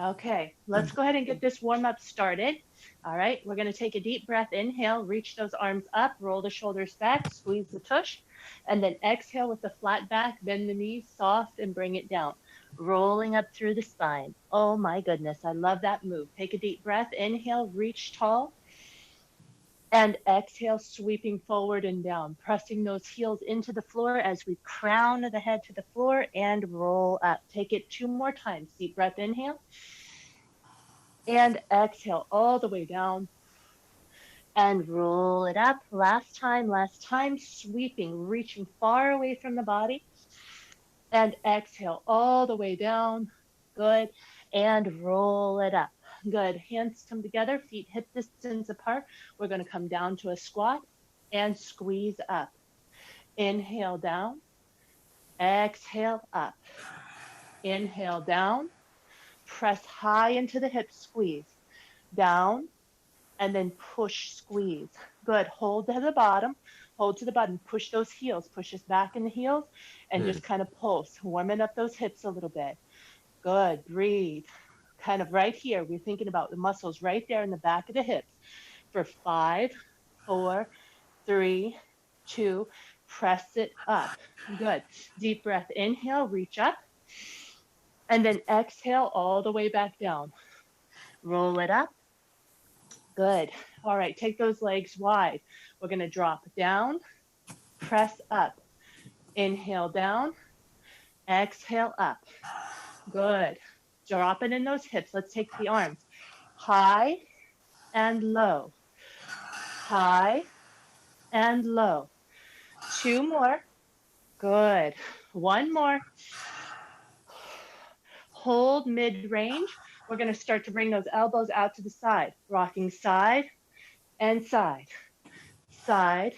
Okay, let's go ahead and get this warm up started. All right, we're going to take a deep breath. Inhale, reach those arms up, roll the shoulders back, squeeze the tush, and then exhale with the flat back, bend the knees soft and bring it down, rolling up through the spine. Oh my goodness, I love that move. Take a deep breath. Inhale, reach tall, and exhale, sweeping forward and down, pressing those heels into the floor as we crown the head to the floor and roll up. Take it two more times. Deep breath, inhale, and exhale all the way down and roll it up. Last time, sweeping, reaching far away from the body, and exhale all the way down. Good. And roll it up. Good. Hands come together, feet hip distance apart. We're going to come down to a squat and squeeze up. Inhale down, exhale up. Inhale down, press high into the hips, squeeze down, and then push, squeeze. Good. Hold to the bottom, hold to the bottom, push those heels, push us back in the heels, and just kind of pulse, warming up those hips a little bit. Good. Breathe. Kind of right here. We're thinking about the muscles right there in the back of the hips for 5, 4, 3, 2, press it up. Good. Deep breath. Inhale, reach up, and then exhale all the way back down. Roll it up. Good. All right, take those legs wide. We're going to drop down, press up. Inhale down, exhale up. Good. Drop it in those hips. Let's take the arms high and low, high and low. 2 more. Good. 1 more. Hold mid-range. We're going to start to bring those elbows out to the side, rocking side and side, side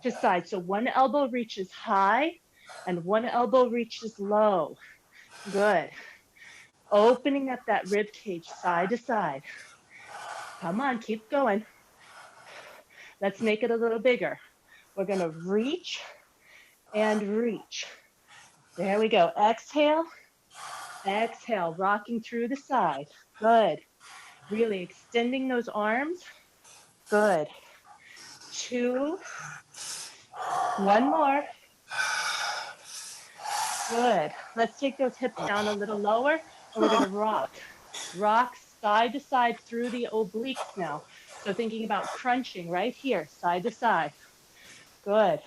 to side. So one elbow reaches high and one elbow reaches low. Good. Opening up that rib cage side to side. Come on, keep going. Let's make it a little bigger. We're going to reach and reach. There we go. Exhale, exhale, rocking through the side. Good. Really extending those arms. Good. 2. 1 more. Good. Let's take those hips down a little lower, and we're going to rock. Rock side to side through the obliques now. So thinking about crunching right here, side to side. Good.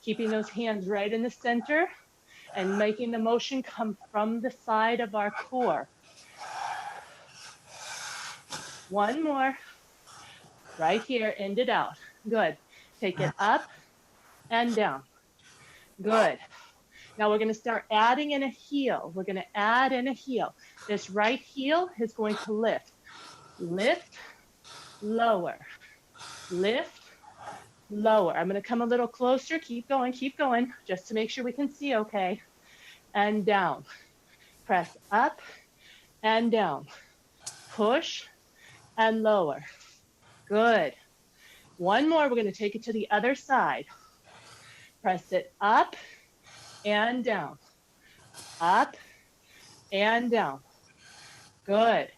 Keeping those hands right in the center and making the motion come from the side of our core. 1 more. Right here, end it out. Good. Take it up and down. Good. Now we're going to start adding in a heel. We're going to add in a heel. This right heel is going to lift. Lift, lower. Lift, lower. I'm going to come a little closer. Keep going, just to make sure we can see okay. And down. Press up and down. Push and lower. Good. 1 more. We're going to take it to the other side. Press it up and down. Up and down. Good.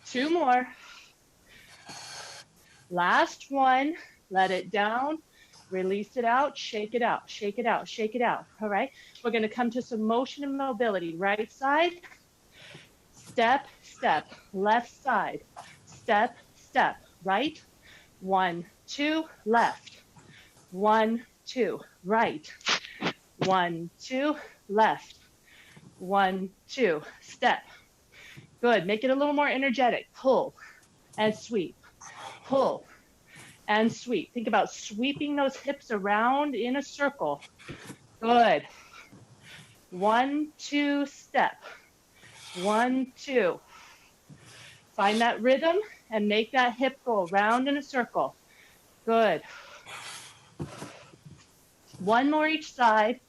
2 more. Last one. Let it down. Release it out. Shake it out. Shake it out. Shake it out. All right. We're going to come to some motion and mobility. Right side. Step, step. Left side. Step, step. Right. 1, 2. Left. 1, 2. Right. 1, 2. Left. 1, 2. Step. Good. Make it a little more energetic. Pull and sweep. Pull and sweep. Think about sweeping those hips around in a circle. Good. 1, 2, step. 1, 2. Find that rhythm and make that hip go around in a circle. Good. 1 more each side.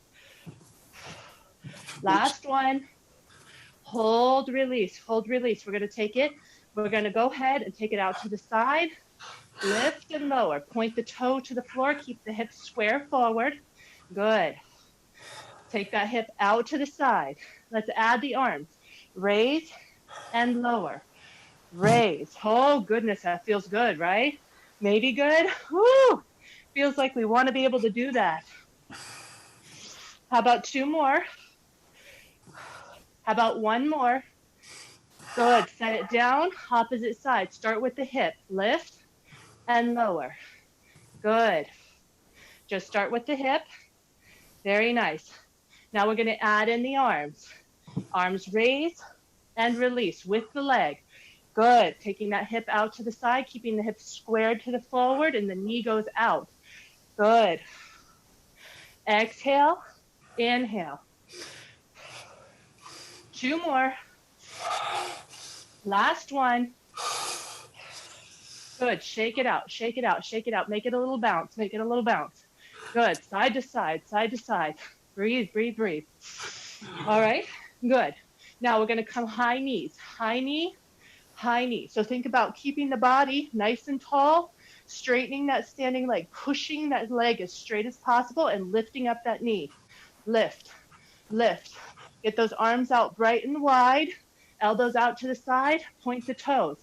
Last one. Hold, release, hold, release. We're going to take it. We're going to go ahead and take it out to the side. Lift and lower. Point the toe to the floor. Keep the hips square forward. Good. Take that hip out to the side. Let's add the arms. Raise and lower. Raise. Oh, goodness, that feels good, right? Maybe good. Woo! Feels like we want to be able to do that. How about two more? How about one more? Good. Set it down, opposite side. Start with the hip. Lift and lower. Good. Just start with the hip. Very nice. Now we're going to add in the arms. Arms raise and release with the leg. Good. Taking that hip out to the side, keeping the hip squared to the forward, and the knee goes out. Good. Exhale, inhale. Two more. Last one. Good. Shake it out, shake it out, shake it out. Make it a little bounce, make it a little bounce. Good. Side to side, side to side. Breathe, breathe, breathe. All right. Good. Now we're going to come high knees. High knee, high knee. So think about keeping the body nice and tall, straightening that standing leg, pushing that leg as straight as possible, and lifting up that knee. Lift, lift. Get those arms out bright and wide, elbows out to the side, point the toes.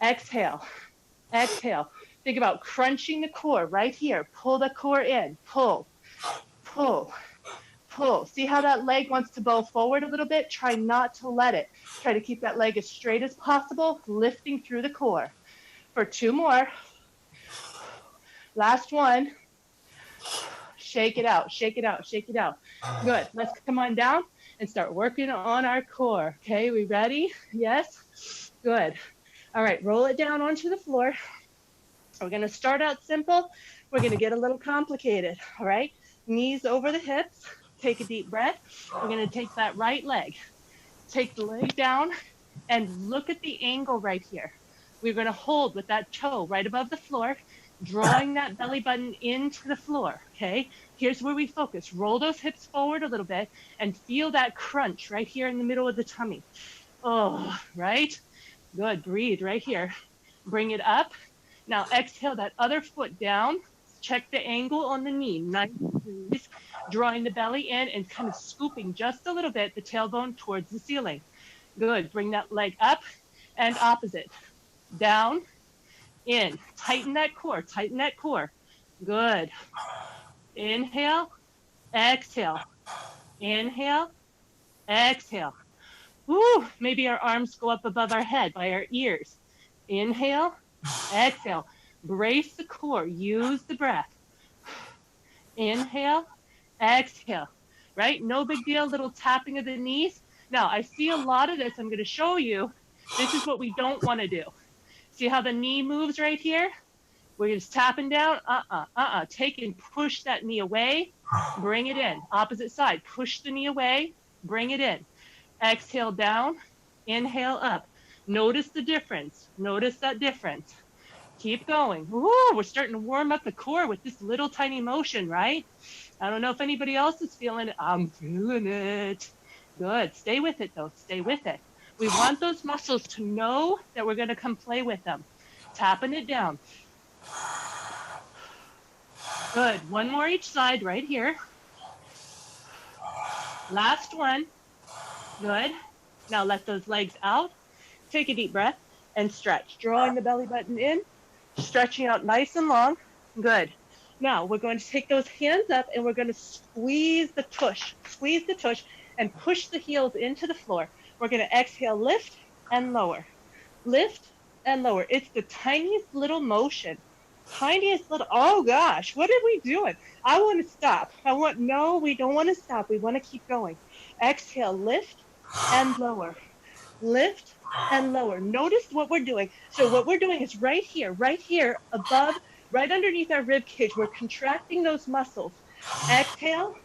Exhale, exhale. Think about crunching the core right here. Pull the core in. Pull, pull, pull. See how that leg wants to bow forward a little bit? Try not to let it. Try to keep that leg as straight as possible, lifting through the core. For two more. Last one. Shake it out, shake it out, shake it out. Good. Let's come on down and start working on our core. Okay, we ready? Yes? Good. All right, roll it down onto the floor. We're going to start out simple. We're going to get a little complicated. All right, knees over the hips. Take a deep breath. We're going to take that right leg. Take the leg down and look at the angle right here. We're going to hold with that toe right above the floor, drawing that belly button into the floor, okay? Here's where we focus. Roll those hips forward a little bit and feel that crunch right here in the middle of the tummy. Oh, right? Good. Breathe right here. Bring it up. Now exhale that other foot down. Check the angle on the knee. 90 degrees. Drawing the belly in and kind of scooping just a little bit the tailbone towards the ceiling. Good. Bring that leg up and opposite. Down, in. Tighten that core. Tighten that core. Good. Inhale, exhale. Inhale, exhale. Woo, maybe our arms go up above our head by our ears. Inhale, exhale. Brace the core. Use the breath. Inhale, exhale. Right? No big deal. Little tapping of the knees. Now, I see a lot of this. I'm going to show you. This is what we don't want to do. See how the knee moves right here? We're just tapping down. Take and push that knee away. Bring it in. Opposite side. Push the knee away. Bring it in. Exhale down. Inhale up. Notice the difference. Notice that difference. Keep going. Ooh, we're starting to warm up the core with this little tiny motion, right? I don't know if anybody else is feeling it. I'm feeling it. Good. Stay with it, though. Stay with it. We want those muscles to know that we're going to come play with them. Tapping it down. Good. One more each side right here. Last one. Good. Now let those legs out. Take a deep breath and stretch. Drawing the belly button in. Stretching out nice and long. Good. Now we're going to take those hands up and we're going to squeeze the tush. Squeeze the tush and push the heels into the floor. We're going to exhale, lift and lower. Lift and lower. It's the tiniest little motion. Tiniest little, oh gosh, what are we doing? I want to stop. No, we don't want to stop. We want to keep going. Exhale, lift and lower. Lift and lower. Notice what we're doing. So what we're doing is right here above, right underneath our rib cage. We're contracting those muscles. Exhale,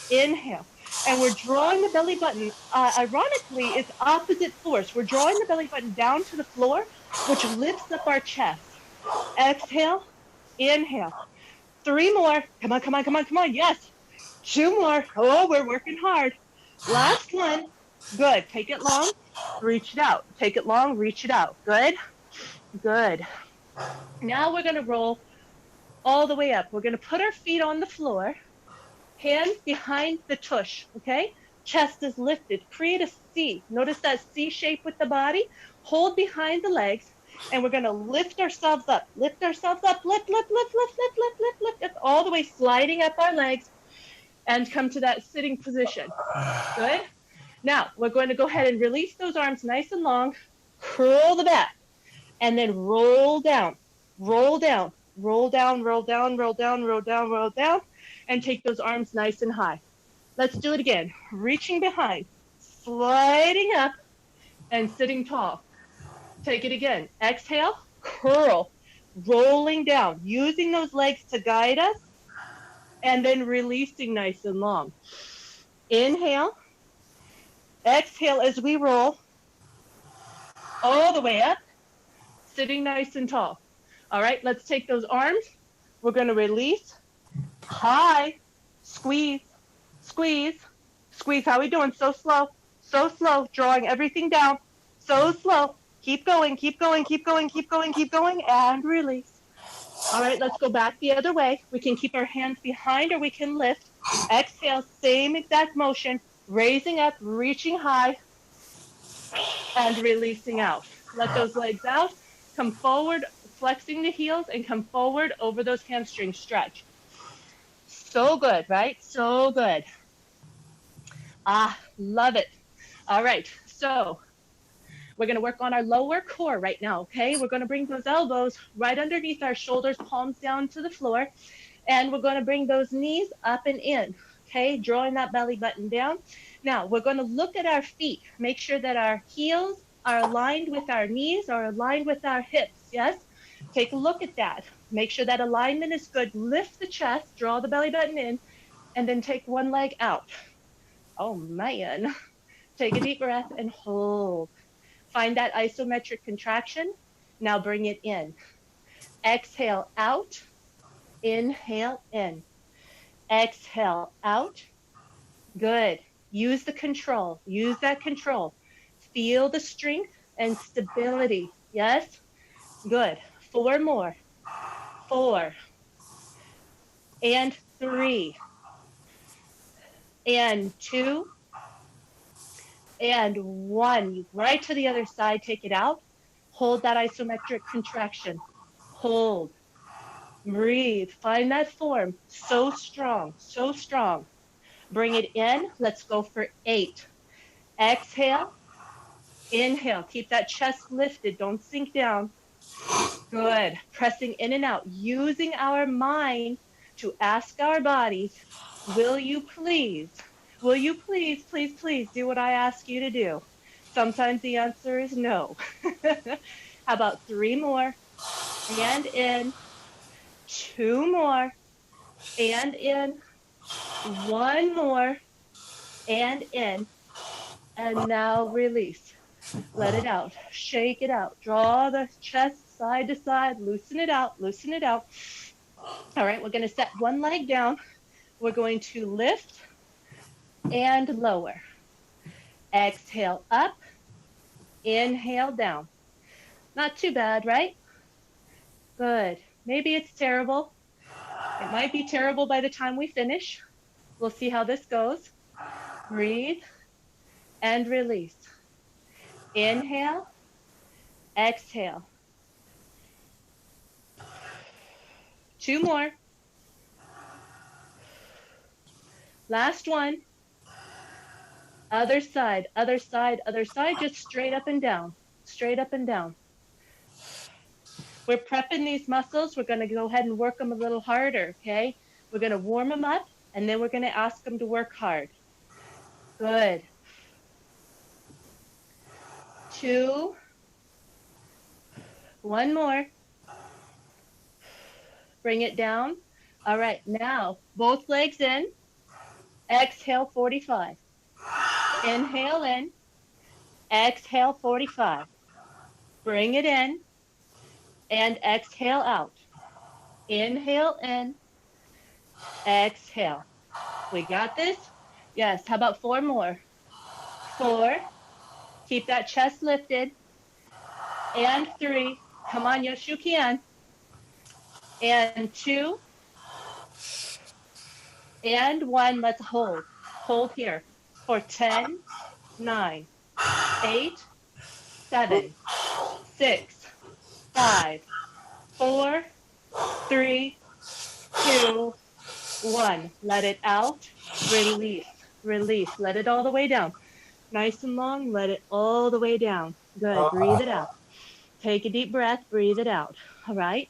inhale. And we're drawing the belly button. Ironically, it's opposite force. We're drawing the belly button down to the floor, which lifts up our chest. Exhale, inhale. 3 more. Come on, come on, come on, come on. Yes. 2 more. Oh, we're working hard. Last one. Good. Take it long. Reach it out. Take it long. Reach it out. Good. Good. Now we're going to roll all the way up. We're going to put our feet on the floor. Hands behind the tush, okay? Chest is lifted. Create a C. Notice that C shape with the body. Hold behind the legs, and we're going to lift ourselves up. Lift ourselves up. Lift, lift, lift, lift, lift, lift, lift, lift, lift, all the way, sliding up our legs, and come to that sitting position. Good. Now, we're going to go ahead and release those arms nice and long. Curl the back, and then roll down. Roll down. Roll down, roll down, roll down, roll down, roll down, and take those arms nice and high. Let's do it again. Reaching behind, sliding up, and sitting tall. Take it again. Exhale, curl, rolling down, using those legs to guide us, and then releasing nice and long. Inhale, exhale as we roll all the way up, sitting nice and tall. All right, let's take those arms. We're going to release, high, squeeze, squeeze, squeeze. How are we doing? So slow, drawing everything down. So slow. Keep going, keep going, keep going, keep going, keep going, and release. All right, let's go back the other way. We can keep our hands behind or we can lift. Exhale, same exact motion, raising up, reaching high, and releasing out. Let those legs out, come forward, flexing the heels, and come forward over those hamstrings, stretch. So good, right? So good. Love it. All right, so we're going to work on our lower core right now, okay? We're going to bring those elbows right underneath our shoulders, palms down to the floor, and we're going to bring those knees up and in, okay? Drawing that belly button down. Now, we're going to look at our feet. Make sure that our heels are aligned with our knees or aligned with our hips, yes? Take a look at that. Make sure that alignment is good. Lift the chest, draw the belly button in, and then take one leg out. Oh, man. Take a deep breath and hold. Find that isometric contraction. Now bring it in. Exhale out. Inhale in. Exhale out. Good. Use the control. Use that control. Feel the strength and stability. Yes? Good. 4 more. 4. And 3. And 2. And 1. Right to the other side, take it out. Hold that isometric contraction. Hold. Breathe. Find that form. So strong, so strong. Bring it in. Let's go for 8. Exhale. Inhale. Keep that chest lifted. Don't sink down. Good. Pressing in and out. Using our mind to ask our bodies, will you please, please do what I ask you to do? Sometimes the answer is no. How about 3 more? And in. 2 more. And in. 1 more. And in. And now release. Let it out. Shake it out. Draw the chest side to side. Loosen it out. Loosen it out. All right, we're going to set one leg down. We're going to lift and lower. Exhale up. Inhale down. Not too bad, right? Good. Maybe it's terrible. It might be terrible by the time we finish. We'll see how this goes. Breathe and release. Inhale, exhale. 2 more. Last one. Other side, other side, other side, just straight up and down. Straight up and down. We're prepping these muscles. We're going to go ahead and work them a little harder, okay? We're going to warm them up, and then we're going to ask them to work hard. Good. 2. 1 more. Bring it down. All right, now both legs in. Exhale, 45. Inhale in. Exhale, 45. Bring it in. And exhale out. Inhale in. Exhale. We got this? Yes. How about 4 more? 4. Keep that chest lifted. And 3. Come on, yes, you can. And 2. And 1. Let's hold. Hold here. for 10, 9, 8, 7, 6, 5, 4, 3, 2, 1. Let it out. Release. Release. Let it all the way down. Nice and long. Let it all the way down. Good. Breathe it out. Take a deep breath. Breathe it out. All right.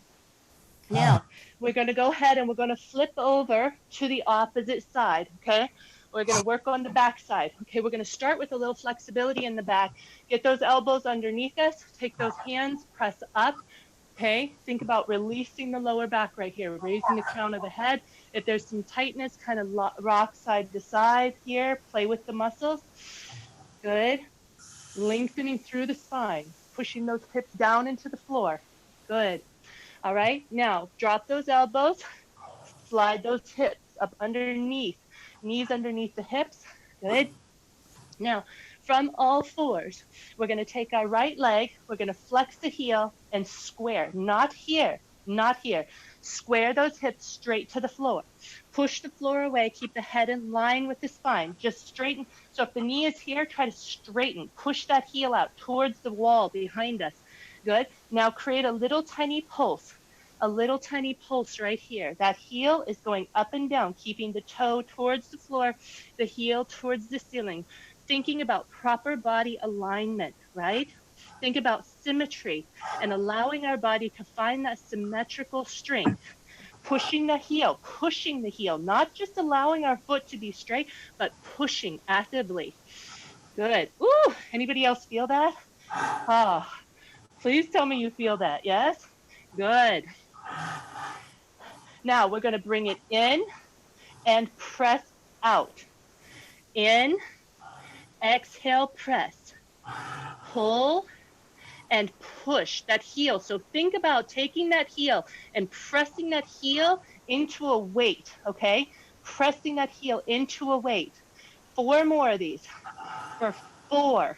Now, we're going to go ahead and we're going to flip over to the opposite side, okay? We're going to work on the back side. Okay, we're going to start with a little flexibility in the back. Get those elbows underneath us. Take those hands, press up. Okay, think about releasing the lower back right here, raising the crown of the head. If there's some tightness, kind of rock side to side here, play with the muscles. Good. Lengthening through the spine, pushing those hips down into the floor. Good. All right, now drop those elbows, slide those hips up underneath, knees underneath the hips. Good. Now, from all fours, we're going to take our right leg, we're going to flex the heel and square, not here, not here. Square those hips straight to the floor. Push the floor away, keep the head in line with the spine. Just straighten. So if the knee is here, try to straighten. Push that heel out towards the wall behind us. Good. Now create a little tiny pulse. A little tiny pulse right here. That heel is going up and down, keeping the toe towards the floor, the heel towards the ceiling. Thinking about proper body alignment, right? Think about symmetry and allowing our body to find that symmetrical strength. Pushing the heel, not just allowing our foot to be straight, but pushing actively. Good. Ooh, anybody else feel that? Oh, please tell me you feel that, yes? Good. Now we're going to bring it in and press out. In, exhale, press. Pull and push that heel. So think about taking that heel and pressing that heel into a weight, okay? Pressing that heel into a weight. 4 more of these. For 4.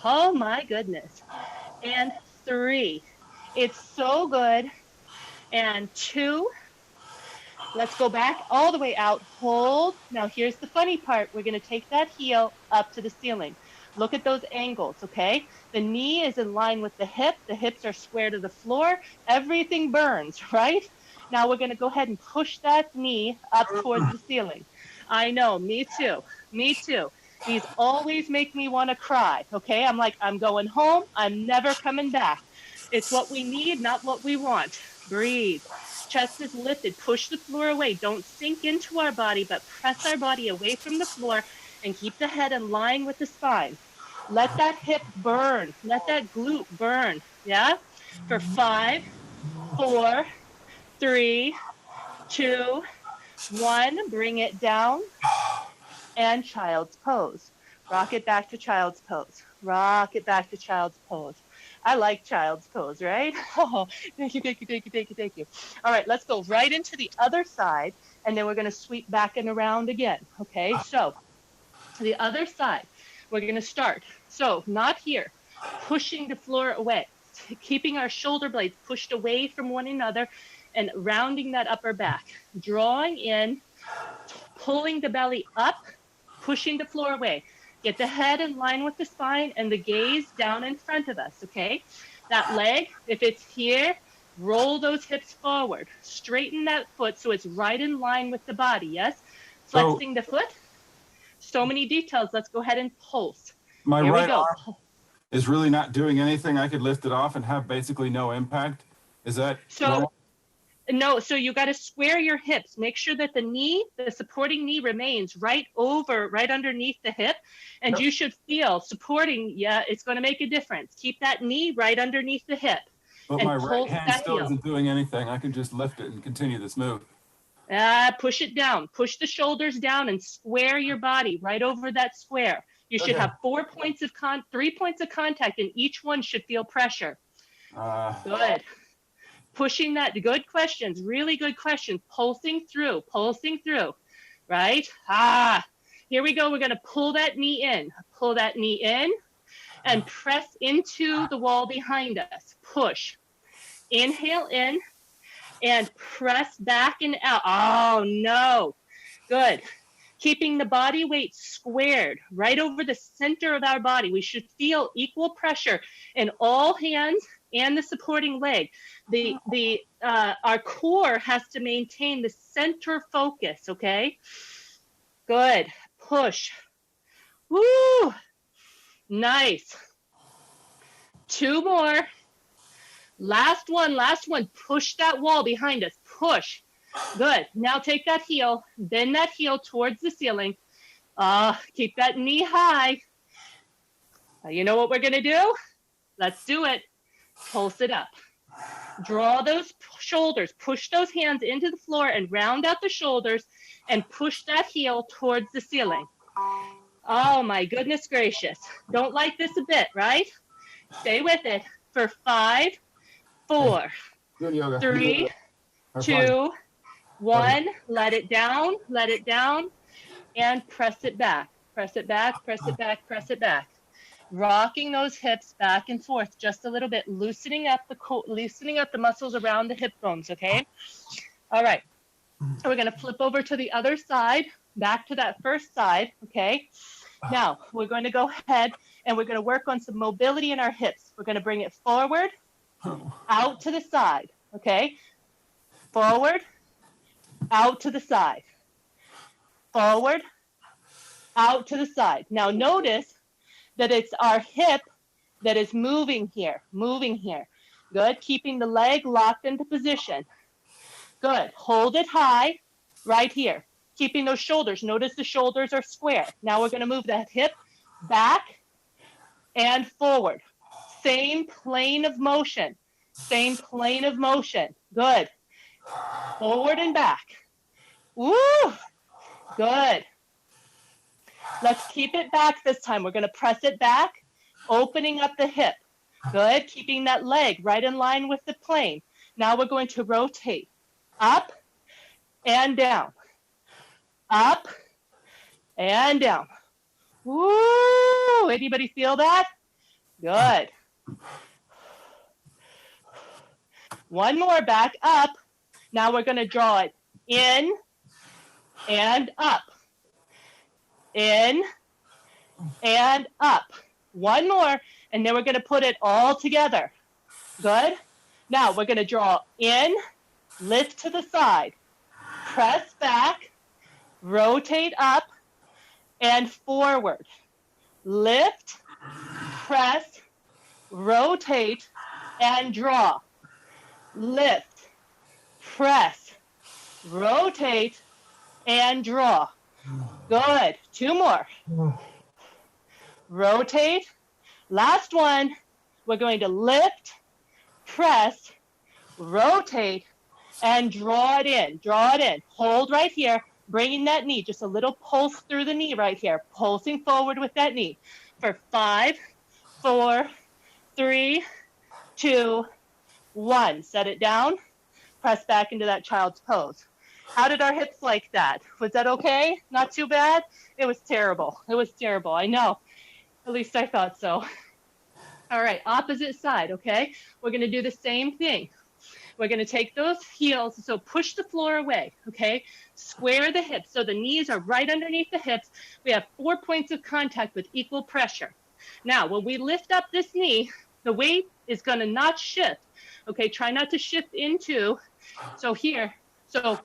Oh my goodness. And 3. It's so good. And 2. Let's go back all the way out. Hold. Now here's the funny part. We're going to take that heel up to the ceiling. Look at those angles, okay? The knee is in line with the hip. The hips are square to the floor. Everything burns, right? Now we're going to go ahead and push that knee up towards the ceiling. I know, me too. Me too. These always make me want to cry, okay? I'm like, I'm going home. I'm never coming back. It's what we need, not what we want. Breathe. Chest is lifted. Push the floor away. Don't sink into our body, but press our body away from the floor and keep the head in line with the spine. Let that hip burn. Let that glute burn. Yeah? For 5, 4, 3, 2, 1. Bring it down. And child's pose. Rock it back to child's pose. Rock it back to child's pose. I like child's pose, right? Oh, thank you, thank you, thank you, thank you, thank you. All right, let's go right into the other side, and then we're going to sweep back and around again, okay? So the other side, we're going to start. So not here, pushing the floor away, keeping our shoulder blades pushed away from one another and rounding that upper back, drawing in, pulling the belly up, pushing the floor away. Get the head in line with the spine and the gaze down in front of us, okay? That leg, if it's here, roll those hips forward. Straighten that foot so it's right in line with the body, yes? Flexing the foot. So many details. Let's go ahead and pulse. My right arm is really not doing anything. I could lift it off and have basically no impact. Is that normal? No, so you got to square your hips. Make sure that the knee, the supporting knee remains right underneath the hip. And you should feel supporting, yeah, it's going to make a difference. Keep that knee right underneath the hip. But my right hand still isn't doing anything. I can just lift it and continue this move. Push it down. Push the shoulders down and square your body right over that square. You should have 3 points of contact, and each one should feel pressure. Good. Pushing that, good questions, really good questions, pulsing through, right? Here we go. We're going to pull that knee in, and press into the wall behind us. Push. Inhale in and press back and out. Oh, no. Good. keeping the body weight squared right over the center of our body. We should feel equal pressure in all hands and the supporting leg. Our core has to maintain the center focus, okay? Good. Push. Woo! Nice. 2 more. Last one. Push that wall behind us. Push. Good. Now take that heel, bend that heel towards the ceiling. Keep that knee high. You know what we're going to do? Let's do it. Pulse it up. Draw those shoulders. Push those hands into the floor and round out the shoulders and push that heel towards the ceiling. Oh my goodness gracious. Don't like this a bit, right? Stay with it for 5, 4, 3, 2, 1. Let it down, and press it back. Press it back, press it back, press it back. Rocking those hips back and forth just a little bit, loosening up the muscles around the hip bones, okay? All right. So we're going to flip over to the other side, back to that first side, okay? Now, we're going to go ahead and we're going to work on some mobility in our hips. We're going to bring it forward, out to the side, okay? Forward, out to the side. Forward, out to the side. Now, notice that it's our hip that is moving here. Good. Keeping the leg locked into position. Good. Hold it high right here. Keeping those shoulders. Notice the shoulders are square. Now we're going to move that hip back and forward. Same plane of motion. Good. Forward and back. Woo! Good. Let's keep it back this time. We're going to press it back, opening up the hip. Good. Keeping that leg right in line with the plane. Now we're going to rotate up and down. Up and down. Woo! Anybody feel that? Good. One more, back up. Now we're going to draw it in and up. In and up. One more, and then we're going to put it all together. Good. Now we're going to draw in, lift to the side, press back, rotate up and forward. Lift, press, rotate, and draw. Lift, press, rotate, and draw. Good. 2 more. Rotate. Last one. We're going to lift, press, rotate, and draw it in. Draw it in. Hold right here. Bringing that knee, just a little pulse through the knee right here. Pulsing forward with that knee. For 5, 4, 3, 2, 1. Set it down. Press back into that child's pose. How did our hips like that? Was that okay? Not too bad? It was terrible. I know. At least I thought so. All right, opposite side, okay? We're going to do the same thing. We're going to take those heels, so push the floor away, okay? Square the hips, so the knees are right underneath the hips. We have 4 points of contact with equal pressure. Now, when we lift up this knee, the weight is going to not shift, okay? Try not to shift into, so here, so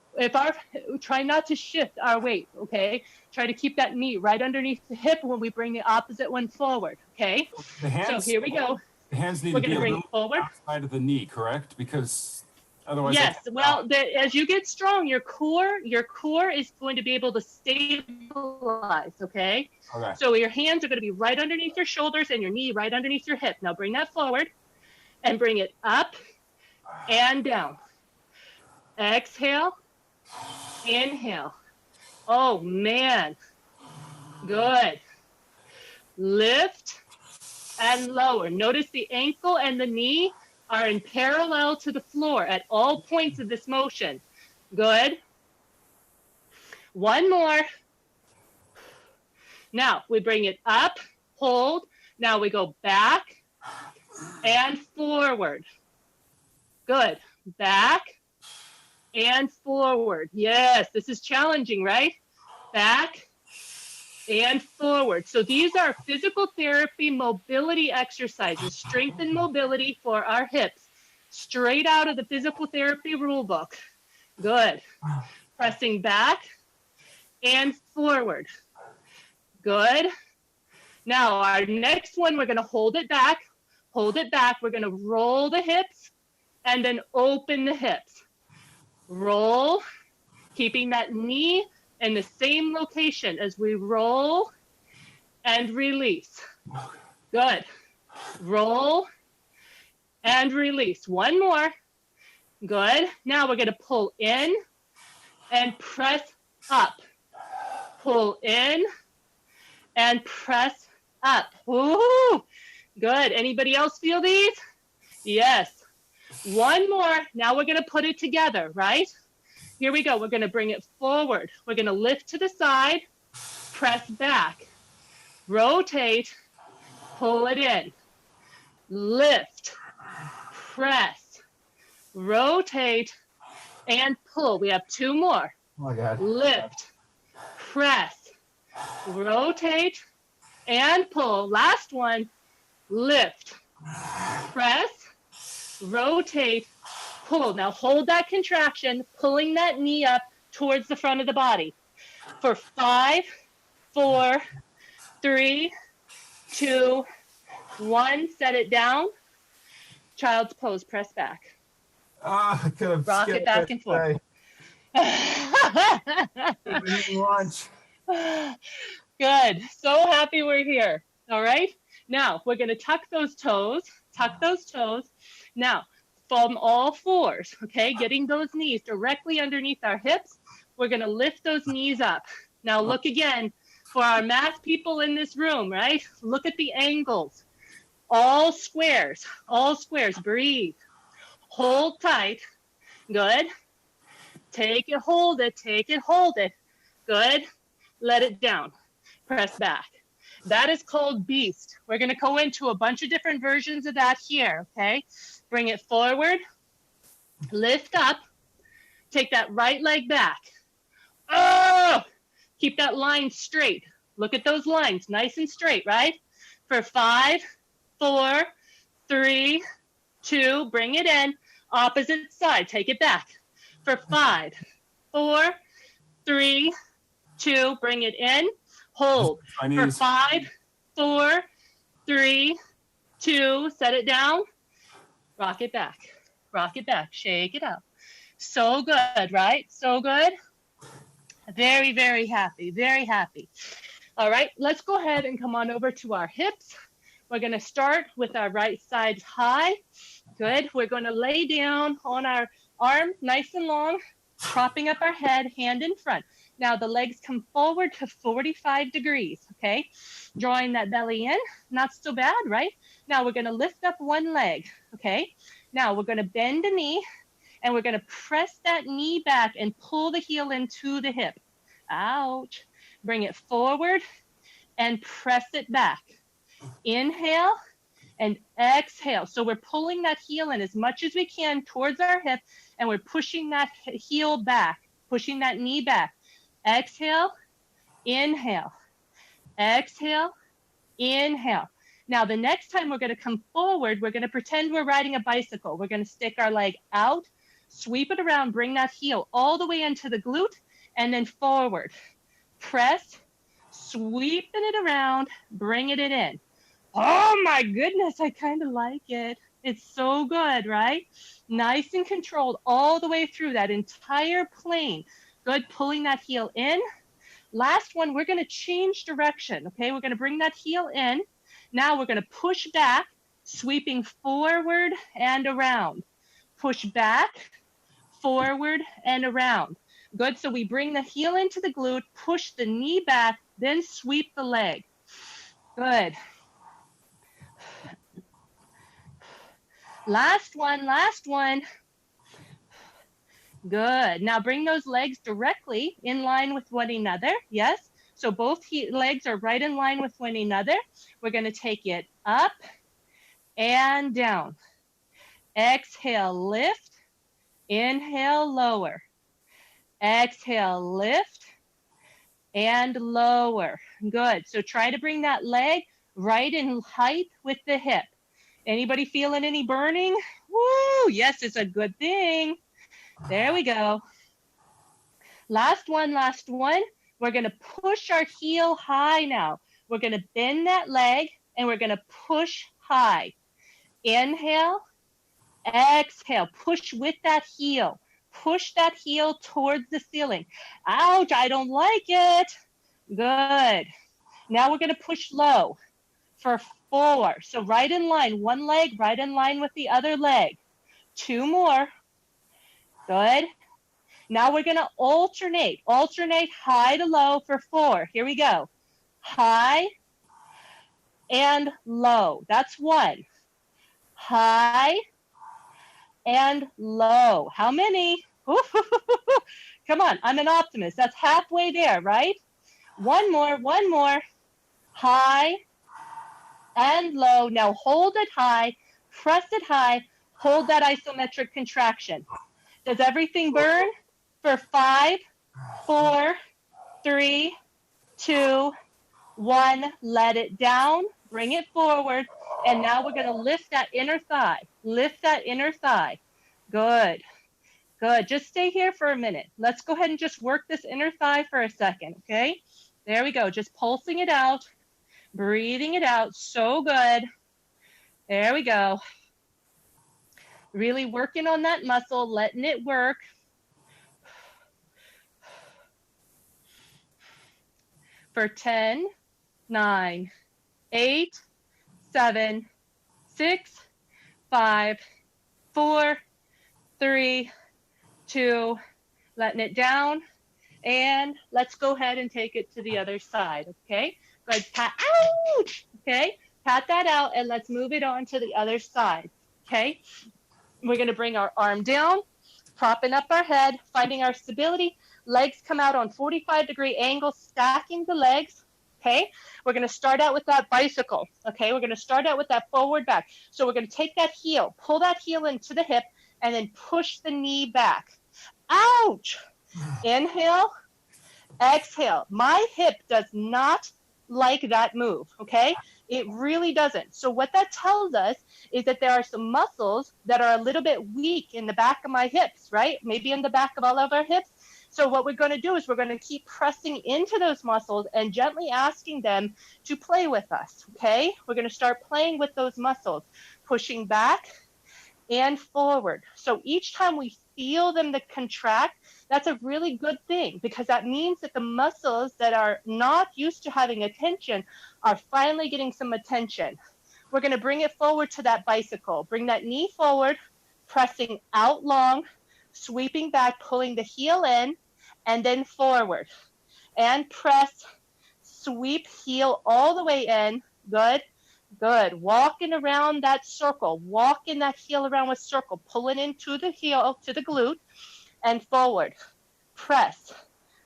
try not to shift our weight, okay? Try to keep that knee right underneath the hip when we bring the opposite one forward, okay? So here we go. The hands need We're to be going to bring it forward. outside of the knee, correct? Because otherwise. Yes. Well, as you get strong, your core is going to be able to stabilize. Okay. Okay. So your hands are going to be right underneath your shoulders and your knee right underneath your hip. Now bring that forward, and bring it up and down. Exhale. Inhale. Oh man. Good. Lift and lower. Notice the ankle and the knee are in parallel to the floor at all points of this motion. Good. One more. Now we bring it up, hold. Now we go back and forward. Good. Back and forward. Yes, this is challenging, right? Back and forward. So these are physical therapy mobility exercises, strength and mobility for our hips, straight out of the physical therapy rule book. Good. Pressing back and forward. Good. Now our next one, we're gonna hold it back. Hold it back. We're gonna roll the hips and then open the hips. Roll, keeping that knee in the same location as we roll and release. Good. Roll and release. One more. Good. Now we're gonna pull in and press up. Pull in and press up. Ooh, good. Anybody else feel these? Yes. One more. Now we're gonna put it together, right? Here we go. We're gonna bring it forward. We're gonna lift to the side, press back, rotate, pull it in, lift, press, rotate, and pull. We have two more. Oh my God. Lift, press, rotate, and pull. Last one. Lift, press, rotate, pull. Now hold that contraction, pulling that knee up towards the front of the body. For 5, 4, 3, 2, 1. Set it down. Child's pose. Press back. I could have Rock it back and forth. Lunch. Good. So happy we're here. All right. Now we're going to tuck those toes. Tuck those toes. Now from all fours. Okay. Getting those knees directly underneath our hips. We're going to lift those knees up. Now look again for our math people in this room, right? Look at the angles. All squares. All squares. Breathe. Hold tight. Good. Take it, hold it, take it, hold it. Good. Let it down. Press back. That is called beast. We're going to go into a bunch of different versions of that here, okay? Bring it forward. Lift up. Take that right leg back. Oh! Keep that line straight. Look at those lines, nice and straight, right? For 5, 4, 3, 2, bring it in. Opposite side, take it back. For 5, 4, 3, 2, bring it in. Hold. For 5, 4, 3, 2, set it down. Rock it back. Rock it back. Shake it out. So good, right? So good. Very, very happy. Very happy. All right, let's go ahead and come on over to our hips. We're going to start with our right side high. Good. We're going to lay down on our arms nice and long, propping up our head, hand in front. Now the legs come forward to 45 degrees, okay? Drawing that belly in, not so bad, right? Now we're gonna lift up one leg, okay? Now we're gonna bend the knee and we're gonna press that knee back and pull the heel into the hip. Ouch. Bring it forward and press it back. Inhale and exhale. So we're pulling that heel in as much as we can towards our hip and we're pushing that heel back, pushing that knee back. Exhale, inhale, exhale, inhale. Now the next time we're going to come forward, we're going to pretend we're riding a bicycle. We're going to stick our leg out, sweep it around, bring that heel all the way into the glute, and then forward. Press, sweeping it around, bring it in. Oh my goodness, I kind of like it. It's so good, right? Nice and controlled all the way through that entire plane. Good, pulling that heel in. Last one, we're gonna change direction, okay? We're gonna bring that heel in. Now we're gonna push back, sweeping forward and around. Push back, forward and around. Good, so we bring the heel into the glute, push the knee back, then sweep the leg. Good. Last one, last one. Good. Now bring those legs directly in line with one another. Yes. So both legs are right in line with one another. We're going to take it up and down. Exhale, lift. Inhale, lower. Exhale, lift and lower. Good. So try to bring that leg right in height with the hip. Anybody feeling any burning? Woo! Yes, it's a good thing. There we go. Last one, last one. We're going to push our heel high now. We're going to bend that leg and we're going to push high. Inhale, exhale, push with that heel. Push that heel towards the ceiling. Ouch, I don't like it. Good. Now we're going to push low for 4. So right in line, one leg right in line with the other leg. 2 more. Good. Now we're going to alternate high to low for 4. Here we go. High and low. That's 1. High and low. How many? Come on, I'm an optimist. That's halfway there, right? One more. High and low. Now hold it high, press it high, hold that isometric contraction. Does everything burn? For 5, 4, 3, 2, 1. Let it down, bring it forward. And now we're going to lift that inner thigh. Lift that inner thigh. Good. Good. Just stay here for a minute. Let's go ahead and just work this inner thigh for a second, okay? There we go. Just pulsing it out, breathing it out. So good. There we go. Really working on that muscle, letting it work. For 10, 9, 8, 7, 6, 5, 4, 3, 2, letting it down. And let's go ahead and take it to the other side, okay? Go ahead, pat, ouch, okay? Pat that out and let's move it on to the other side, okay? We're gonna bring our arm down, propping up our head, finding our stability. Legs come out on 45-degree angles, stacking the legs, okay? We're going to start out with that bicycle, okay? We're going to start out with that forward back. So we're going to take that heel, pull that heel into the hip, and then push the knee back. Ouch! Inhale, exhale. My hip does not like that move, okay? It really doesn't. So what that tells us is that there are some muscles that are a little bit weak in the back of my hips, right? Maybe in the back of all of our hips. So what we're going to do is we're going to keep pressing into those muscles and gently asking them to play with us, okay? We're going to start playing with those muscles, pushing back and forward. So each time we feel them to contract, that's a really good thing because that means that the muscles that are not used to having attention are finally getting some attention. We're going to bring it forward to that bicycle. Bring that knee forward, pressing out long, sweeping back, pulling the heel in, and then forward. And press, sweep, heel all the way in. Good, good. Walking around that circle. Walking that heel around with circle. Pull it into the heel, to the glute, and forward. Press,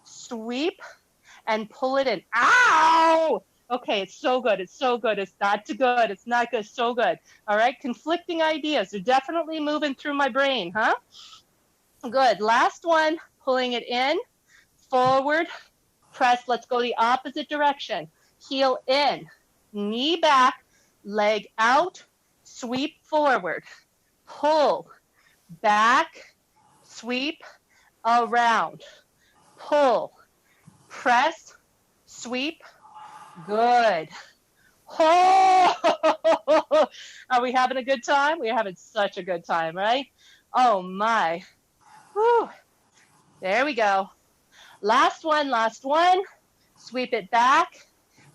sweep, and pull it in. Ow! Okay, it's so good. It's so good. It's not too good. It's not good. So good. All right, conflicting ideas. They're definitely moving through my brain, huh? Good. Last one, pulling it in, forward, press. Let's go the opposite direction. Heel in, knee back, leg out, sweep forward, pull, back, sweep, around, pull, press, sweep. Good. Oh, are we having a good time? We're having such a good time, right? Oh my. Whew. There we go. Last one, last one. Sweep it back.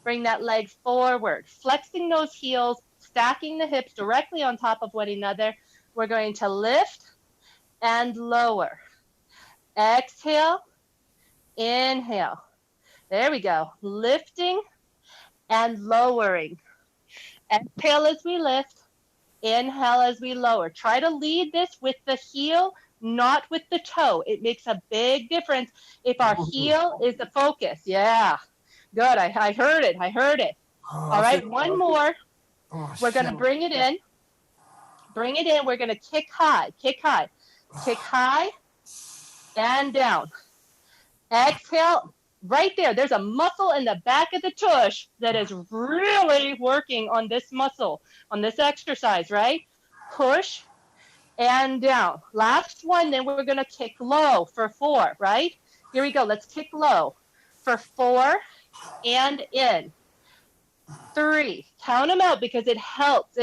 Bring that leg forward, flexing those heels, stacking the hips directly on top of one another. We're going to lift and lower. Exhale, inhale. There we go. Lifting and lowering. Exhale as we lift, inhale as we lower. Try to lead this with the heel, not with the toe. It makes a big difference if our heel is the focus. Yeah, good. I heard it. I heard it. All right, one more. We're going to bring it in. Bring it in. We're going to kick high, kick high, kick high, and down. Exhale, Right there, there's a muscle in the back of the tush that is really working on this muscle, on this exercise, right? Push and down. Last one, then we're gonna kick low for 4, right? Here we go, let's kick low for 4 and in. 3, count them out because it helps,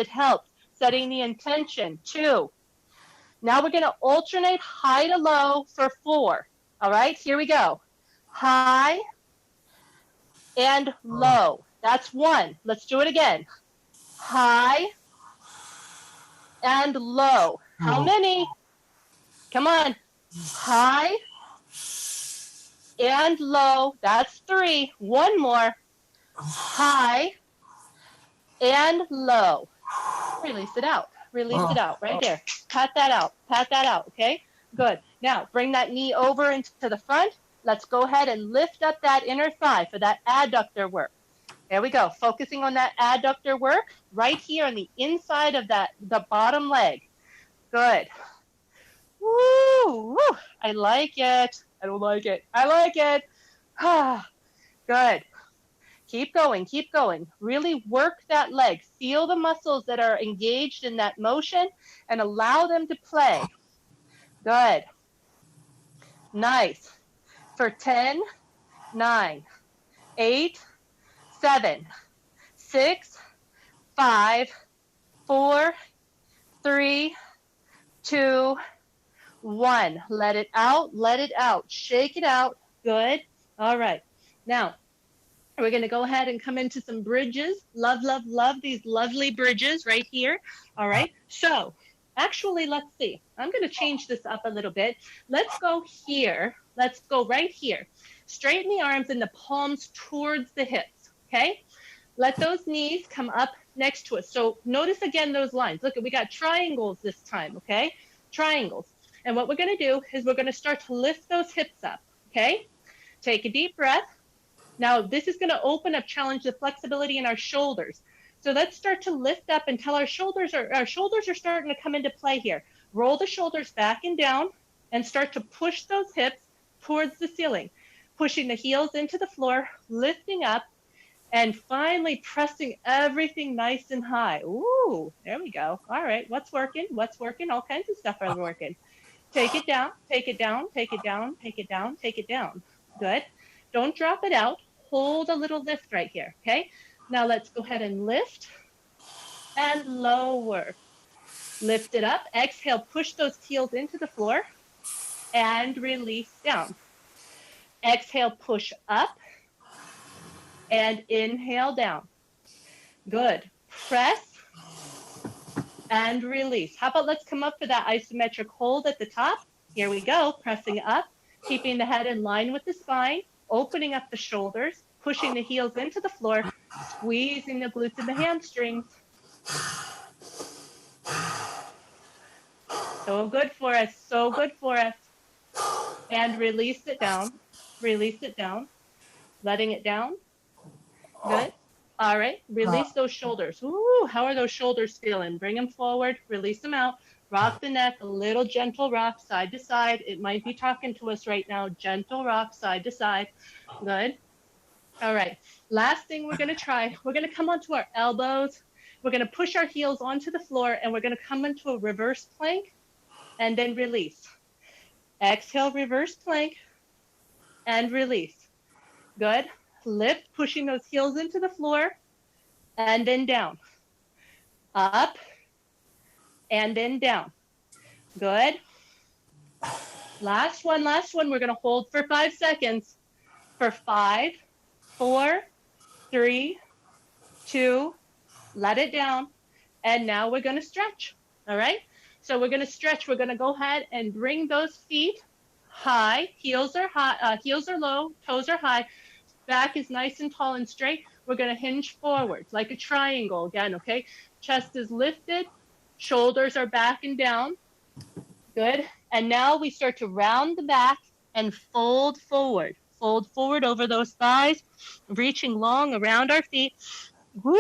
setting the intention. 2, now we're gonna alternate high to low for 4, all right? Here we go, high and low. That's 1. Let's do it again. High and low. How many? Come on. High and low. That's 3. One more. High and low. Release it out. Release it out right there. Pat that out. Pat that out. Okay? Good. Now bring that knee over into the front. Let's go ahead and lift up that inner thigh for that adductor work. There we go. Focusing on that adductor work right here on the inside of the bottom leg. Good. Woo, woo. I like it. I don't like it. I like it. Good. Keep going. Keep going. Really work that leg. Feel the muscles that are engaged in that motion and allow them to play. Good. Nice. For 10, 9, 8, 7, 6, 5, 4, 3, 2, 1. Let it out. Let it out. Shake it out. Good. All right. Now, we're going to go ahead and come into some bridges. Love, love, love these lovely bridges right here. All right. So, actually, let's see. I'm going to change this up a little bit. Let's go here. Let's go right here. Straighten the arms and the palms towards the hips. Okay. Let those knees come up next to us. So notice again those lines. Look, we got triangles this time. Okay. Triangles. And what we're going to do is we're going to start to lift those hips up. Okay. Take a deep breath. Now, this is going to open up, challenge the flexibility in our shoulders. So let's start to lift up until our shoulders are starting to come into play here. Roll the shoulders back and down and start to push those hips towards the ceiling, pushing the heels into the floor, lifting up, and finally pressing everything nice and high. Ooh, there we go. All right, what's working? What's working? All kinds of stuff are working. Take it down, take it down, take it down, take it down, take it down. Good. Don't drop it out. Hold a little lift right here, okay? Now let's go ahead and lift and lower. Lift it up. Exhale, push those heels into the floor and release down. Exhale, push up and inhale down. Good. Press and release. How about let's come up for that isometric hold at the top. Here we go. Pressing up, keeping the head in line with the spine. Opening up the shoulders, pushing the heels into the floor, squeezing the glutes and the hamstrings. So good for us, so good for us. And release it down, letting it down. Good. All right, release those shoulders. Ooh, how are those shoulders feeling? Bring them forward, release them out. Rock the neck, a little gentle rock side to side. It might be talking to us right now. Gentle rock side to side. Good. All right. Last thing we're going to try, we're going to come onto our elbows. We're going to push our heels onto the floor and we're going to come into a reverse plank and then release. Exhale, reverse plank and release. Good. Lift, pushing those heels into the floor and then down. Up. And then down. Good. Last one. We're going to hold for 5 seconds. For 5, 4, 3, 2, let it down. And now we're going to stretch. All right. So we're going to stretch. We're going to go ahead and bring those feet high. Heels are high. Heels are low. Toes are high. Back is nice and tall and straight. We're going to hinge forwards like a triangle again. Okay. Chest is lifted. Shoulders are back and down. Good. And now we start to round the back and fold forward. Fold forward over those thighs, reaching long around our feet. Woo,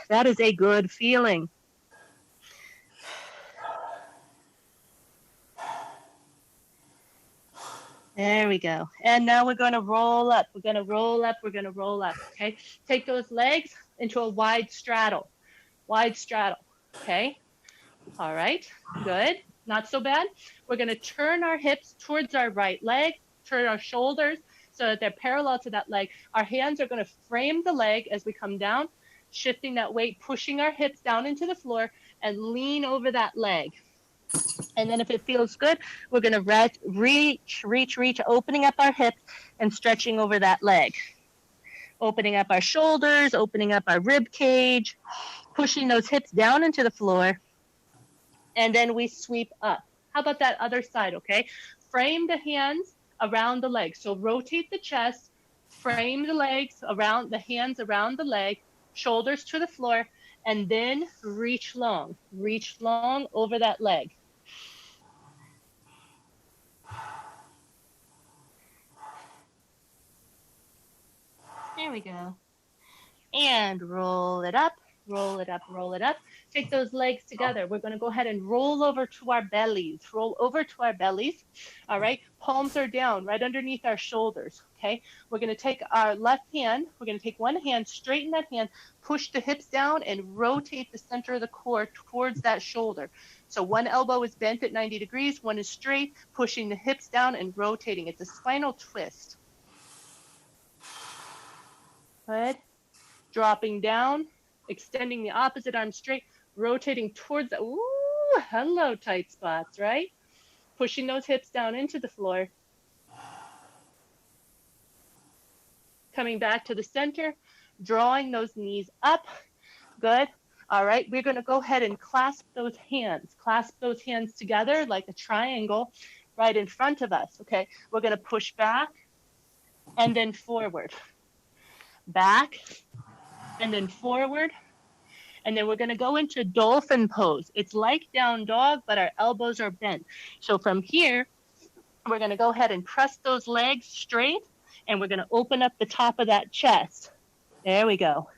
that is a good feeling. There we go. And now we're going to roll up. We're going to roll up. We're going to roll up. Okay. Take those legs into a wide straddle. Wide straddle. Okay. All right. Good. Not so bad. We're going to turn our hips towards our right leg, turn our shoulders so that they're parallel to that leg. Our hands are going to frame the leg as we come down, shifting that weight, pushing our hips down into the floor and lean over that leg. And then if it feels good, we're going to reach, opening up our hips and stretching over that leg. Opening up our shoulders, opening up our rib cage, pushing those hips down into the floor. And then we sweep up. How about that other side, okay? Frame the hands around the legs. So rotate the chest, frame the legs around, the hands around the leg, shoulders to the floor, and then reach long over that leg. There we go. And roll it up, roll it up, roll it up. Take those legs together. We're going to go ahead and roll over to our bellies. Roll over to our bellies. All right. Palms are down right underneath our shoulders. Okay. We're going to take our left hand. We're going to take one hand, straighten that hand, push the hips down and rotate the center of the core towards that shoulder. So one elbow is bent at 90 degrees. One is straight, pushing the hips down and rotating. It's a spinal twist. Good. Dropping down, extending the opposite arm straight, rotating towards the, ooh, hello, tight spots, right? Pushing those hips down into the floor. Coming back to the center, drawing those knees up. Good. All right, we're going to go ahead and clasp those hands together like a triangle right in front of us. Okay, we're going to push back and then forward. Back and then forward. And then we're going to go into dolphin pose. It's like down dog, but our elbows are bent. So from here, we're going to go ahead and press those legs straight, and we're going to open up the top of that chest. There we go.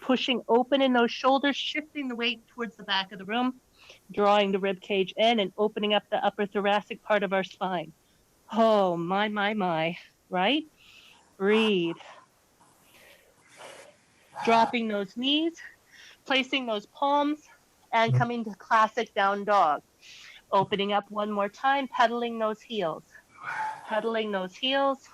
Pushing open in those shoulders, shifting the weight towards the back of the room, drawing the rib cage in and opening up the upper thoracic part of our spine. Oh, my, right? Breathe. Dropping those knees, placing those palms, and coming to classic down dog. Opening up one more time, pedaling those heels. Pedaling those heels.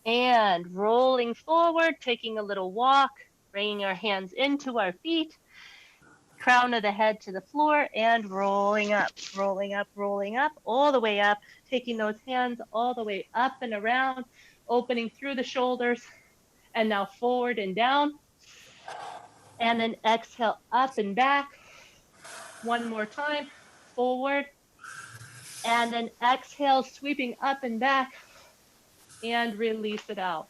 And rolling forward, taking a little walk, bringing our hands into our feet, crown of the head to the floor, and rolling up, all the way up, taking those hands all the way up and around, opening through the shoulders, and now forward and down. And then exhale up and back. One more time, forward. And then exhale, sweeping up and back, and release it out.